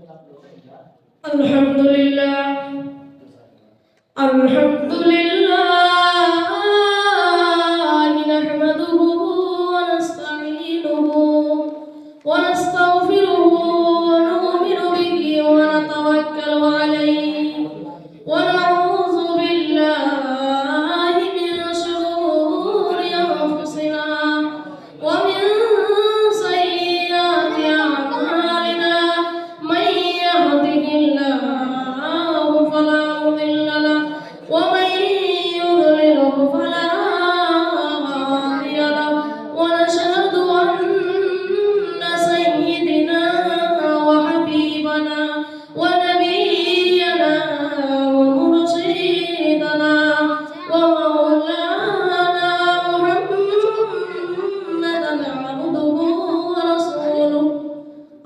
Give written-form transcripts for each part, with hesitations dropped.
আলহামদুলিল্লাহ নাহমাদুহু ওয়া নাস্তাঈনুহু ওয়া নাস্তাগফিরুহু ওয়া নু'মিনু বিহি ওয়া নাতাওয়াক্কালু আলাইহি ওয়া নাউযু বিল্লাহি মিন শুরুরি আনফুসিনা ওয়া মিন সাইয়্যাতি আ'মালিনা মান ইয়াহদিহিল্লাহু ফালা মুদিল্লা লাহু ওয়া মান يضلله فلا هادي له ونشهد أن سيدنا وحبيبنا ونبينا ومرشدنا ومولانا محمدا عبده ورسوله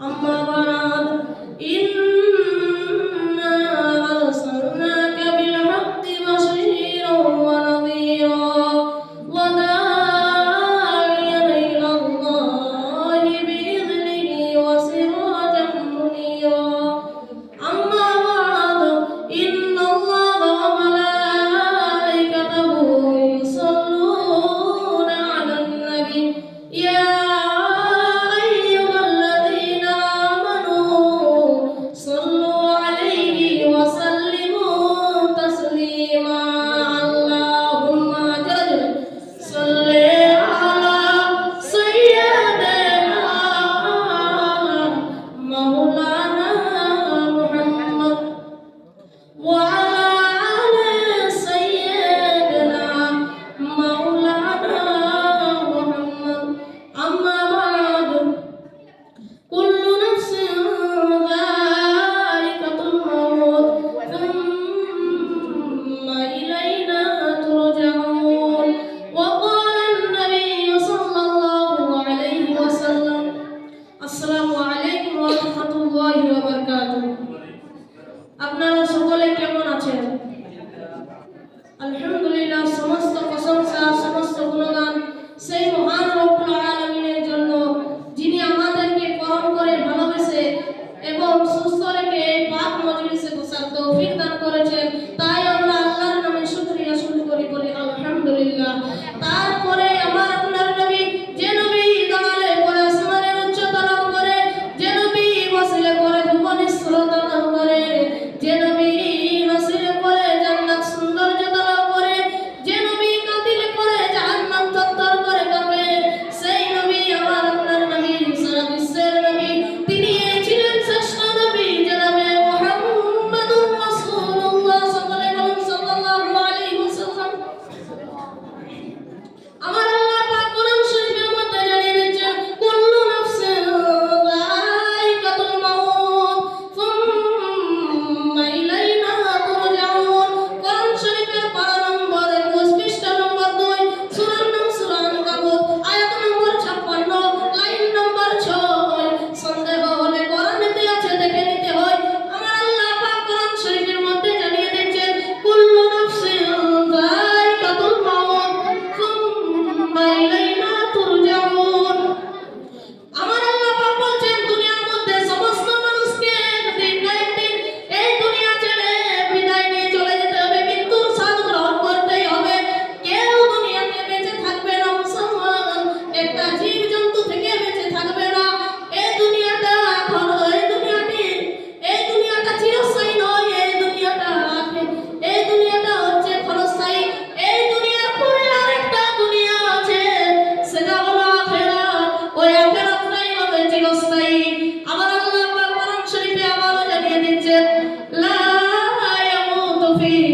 أما بعد إنا أرسلناك بالحق بشيرا ونذيرا وداعيا إلى الله بإذنه وسراجا منيرا أما بعد إن الله وملائكته يصلون على النبي يا أيها الذين آمنوا صلوا عليه وسلموا تسليما اللهم صل على سيدنا مولانا محمد وعلى آل سيدنا مولانا محمد أما بعد كل نفس ذائقة الموت ثم إلينا ترجعون وقال النبي صلى الله عليه وسلم السلام عليكم ورحمة الله وبركاته আপনারা সকলে কেমন আছেন? আলহামদুলিল্লাহ, সমস্ত প্রশংসা সমস্ত গুণগান সেই মহান রব্বুল আলামিনের জন্য, যিনি আমাদেরকে করম করে ভালোবেসে এবং সুস্থ রেখে এই পাক মজলিসে বসার তৌফিক দান করেছেন। তাই আমরা আল্লাহর নামে শুকরিয়া শুরু করি আলহামদুলিল্লাহ। তারপরে আমার আপনার নবী, যে নবী দাঁড়ালে পরে আসমানের উচ্চতা লাভ করে, যে নবী বসলে পরে ভুবনেশ্বরতা লাভ করে, যে নবী হাসিলে পরে জান্নাত সৌন্দর্যতা লাভ করে, যে নবী কাঁদিলে পরে জাহান্নাম থরথর করে কাঁপে, সেই নবী আমার আপনার নবী, সারা বিশ্বের নবী। তিনি ছিলেন শ্রেষ্ঠ নবী জনাবে মুহাম্মাদুর রাসূলুল্লাহ সাল্লাল্লাহু আলাইহি ওয়াসাল্লাম। আমার আল্লাহ পাক কোরআন শরীফের মধ্যে জানিয়ে দিয়েছেন, কুল্লু নাফসিন যায়িকাতুল মাউত সুম্মা ইলাইনা তুরজাউন। কোরআন শরীফের পারা নম্বর 21, পৃষ্ঠা নম্বর 2, সূরার নাম সূরা আনকাবুত, আয়াত নম্বর 56, লাইন নম্বর 6। সন্দেহ হলে কোরআনেতে আছে, দেখে নিতে হয়। আমার আল্লাহ পাক কোরআন শরীফের মধ্যে জানিয়ে দিয়েছেন, কুল্লু নাফসিন যায়িকাতুল মাউত সুম্মা ইলাইনা তুরজাউন। আমার আল্লাহ পাক বলছেন, দুনিয়ার মধ্যে সমস্ত মানুষকে একদিন না একদিন এই দুনিয়া ছেড়ে বিদায় নিয়ে চলে যেতে হবে, মৃত্যুর স্বাদ গ্রহণ করতেই হবে। কেউ দুনিয়াতে বেঁচে থাকবে না মুসলমান, একটা জীব জন্তু থেকে বেঁচে থাকবে না। এই দুনিয়াটা এই দুনিয়াটা চিরস্থায়ী নয়, এই দুনিয়াটা হচ্ছে ক্ষণস্থায়ী। এই দুনিয়ার পরে আরেকটা দুনিয়া আছে, সেটা হলো আখিরাত। ওই আখিরাতটাই হবে চিরস্থায়ী। আমার আল্লাহ পাক কোরআন শরীফে আবারও জানিয়ে দিচ্ছেন, লা ইয়ামুতু ফিহি